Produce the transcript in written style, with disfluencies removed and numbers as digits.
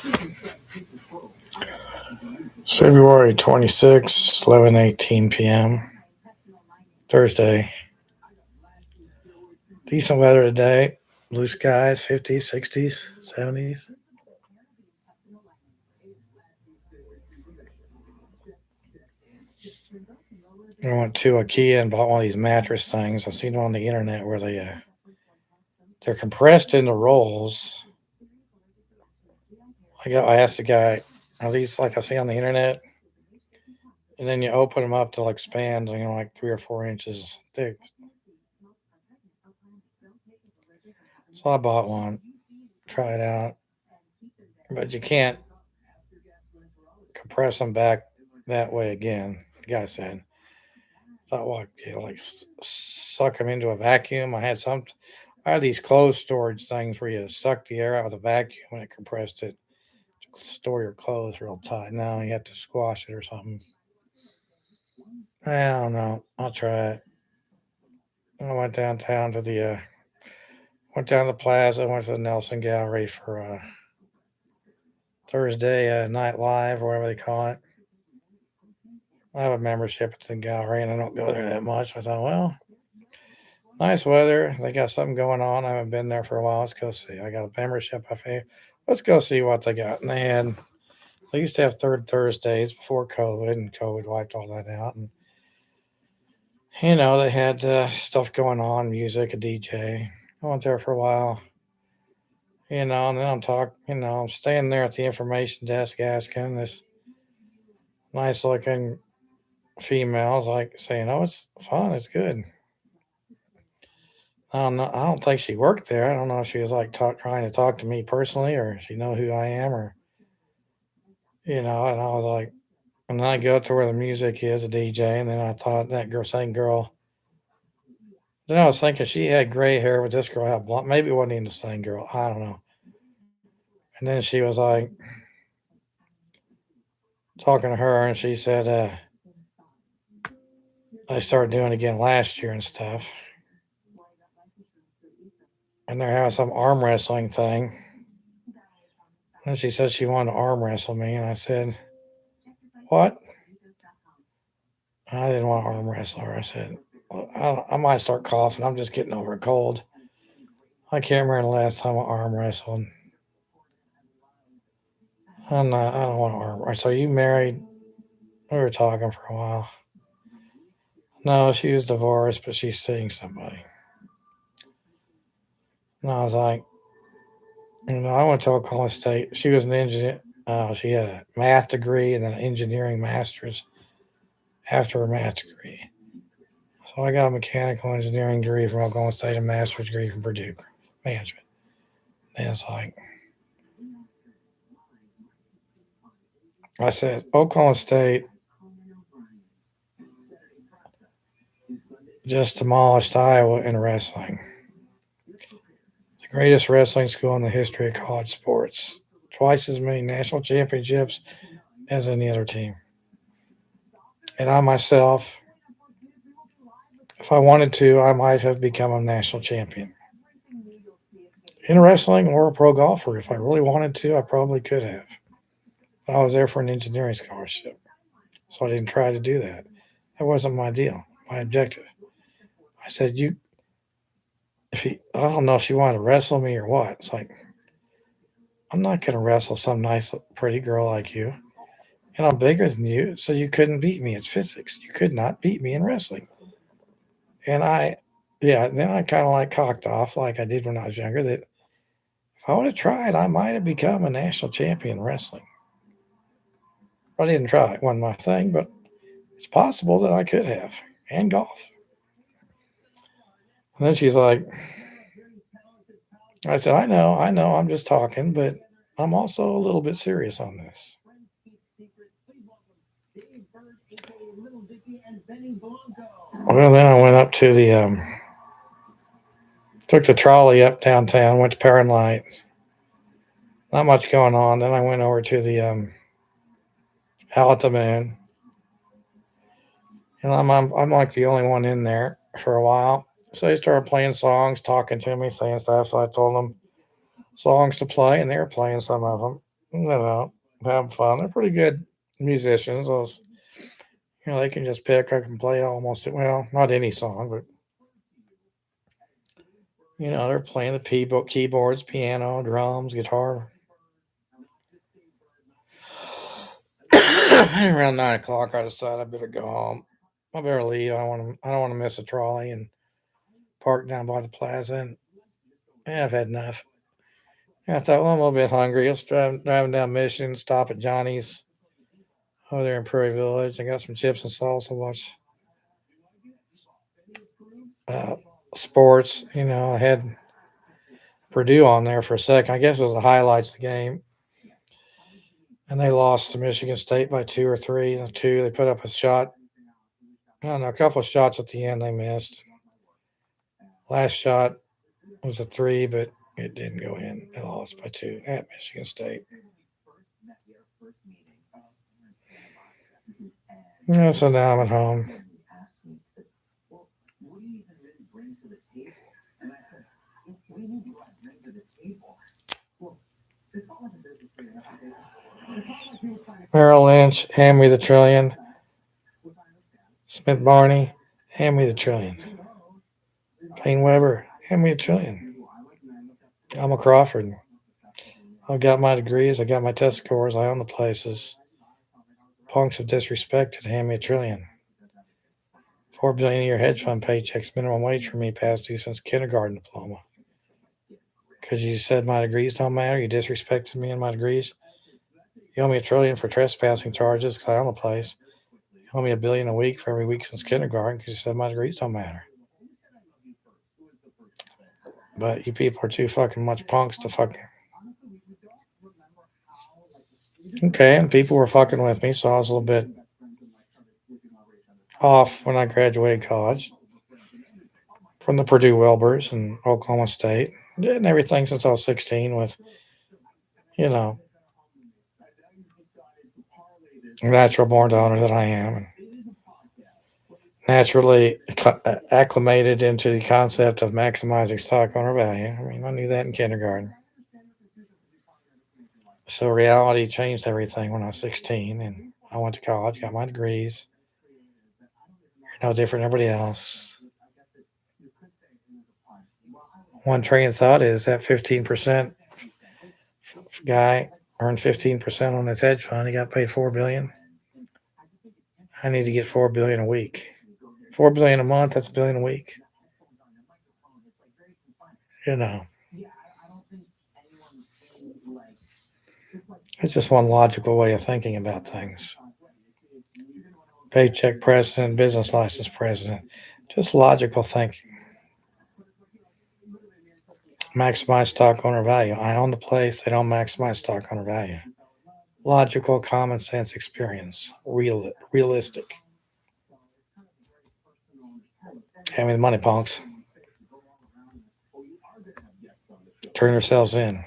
It's February 26th, 11:18 p.m. Thursday. Decent weather today. Blue skies, 50s, 60s, 70s. I went to IKEA and bought one of these mattress things. I've seen them on the internet where they're compressed into rolls. I asked the guy, "Are these like I see on the internet?" And then you open them up to expand, like 3 or 4 inches thick. So I bought one, try it out, but you can't compress them back that way again. The guy said, "Thought what? Like suck them into a vacuum." I had these clothes storage things where you suck the air out with a vacuum and it compressed it to store your clothes real tight. Now you have to squash it or something. I don't know. I'll try it. I went down to the plaza, went to the Nelson Gallery for Thursday Night Live or whatever they call it. I have a membership at the gallery and I don't go there that much. I thought, well, nice weather. They got something going on. I haven't been there for a while. Let's go see. I got a membership. Let's go see what they got. And they used to have third Thursdays before COVID, and COVID wiped all that out. And they had stuff going on, music, a DJ. I went there for a while. And then I'm staying there at the information desk asking this nice looking females like saying, "Oh, it's fun, it's good." I don't know. I don't think she worked there. I don't know if she was like trying to talk to me personally, or she know who I am, or. And I was like, and then I go to where the music is, a DJ, and then I thought that same girl. Then I was thinking she had gray hair, but this girl had blonde. Maybe it wasn't even the same girl. I don't know. And then she was like talking to her, and she said they started doing it again last year and stuff, and they're having some arm wrestling thing. And she said she wanted to arm wrestle me, and I said, "What?" I didn't want to arm wrestle her. I said, well, I might start coughing. I'm just getting over a cold. I can't remember the last time I arm wrestled. I'm not. I don't want to arm wrestle. Are you married? We were talking for a while. No, she was divorced, but she's seeing somebody. And I was like, I went to Oklahoma State. She was an engineer. She had a math degree and then an engineering master's after her math degree. So I got a mechanical engineering degree from Oklahoma State and a master's degree from Purdue management. And it's like, I said, Oklahoma State just demolished Iowa in wrestling. The greatest wrestling school in the history of college sports. Twice as many national championships as any other team. And I myself, if I wanted to, I might have become a national champion in wrestling or a pro golfer. If I really wanted to, I probably could have. But I was there for an engineering scholarship, so I didn't try to do that. That wasn't my deal, my objective. I said, I don't know if she wanted to wrestle me or what. It's like, I'm not going to wrestle some nice, pretty girl like you. And I'm bigger than you, so you couldn't beat me. It's physics. You could not beat me in wrestling. And then I kind of like cocked off like I did when I was younger that if I would have tried, I might have become a national champion in wrestling. I didn't try. It wasn't my thing, but it's possible that I could have. And golf. And then she's like, I said, I know, I'm just talking, but I'm also a little bit serious on this. Well, then I went up to took the trolley up downtown, went to Power and Light. Not much going on. Then I went over to the Hell at the Moon. And I'm like the only one in there for a while. So they started playing songs, talking to me, saying stuff. So I told them songs to play, and they were playing some of them. have fun. They're pretty good musicians. Those, they can just pick. I can play almost not any song, but they're playing the keyboards, piano, drums, guitar. Around 9 o'clock, I decided I better go home. I better leave. I don't want to miss a trolley and park down by the plaza. And I've had enough. And I thought, well, I'm a little bit hungry. Let's driving down Mission, stop at Johnny's over there in Prairie Village. I got some chips and salsa. Watch uh, sports. I had Purdue on there for a second. I guess it was the highlights of the game. And they lost to Michigan State by 2 or 3. They put up a shot. I don't know, a couple of shots at the end they missed. Last shot was a 3, but it didn't go in. They lost by 2 at Michigan State. So now I'm at home. Merrill Lynch, hand me the trillion. Smith Barney, hand me the trillion. Kane Weber, hand me a trillion. Alma Crawford, I've got my degrees, I got my test scores, I own the places. Punks of disrespect hand me a trillion. $4 billion a year hedge fund paychecks, minimum wage for me past due since kindergarten diploma. Because you said my degrees don't matter, you disrespected me and my degrees. You owe me $1 trillion for trespassing charges because I own the place. You owe me $1 billion a week for every week since kindergarten because you said my degrees don't matter. But you people are too fucking much punks to fucking. Okay, and people were fucking with me, so I was a little bit off when I graduated college from the Purdue Wilbers and Oklahoma State. Did everything since I was 16 with, natural born donor that I am. And naturally acclimated into the concept of maximizing stock owner value. I mean, I knew that in kindergarten. So reality changed everything when I was 16 and I went to college, got my degrees. You're no different than everybody else. One train of thought is that 15% guy earned 15% on his hedge fund. He got paid $4 billion. I need to get $4 billion a week. $4 billion a month, that's $1 billion a week. It's just one logical way of thinking about things. Paycheck president, business license president. Just logical thinking. Maximize stock owner value. I own the place. They don't maximize stock owner value. Logical, common sense experience. Realistic. Hand me the money, punks. Turn yourselves in.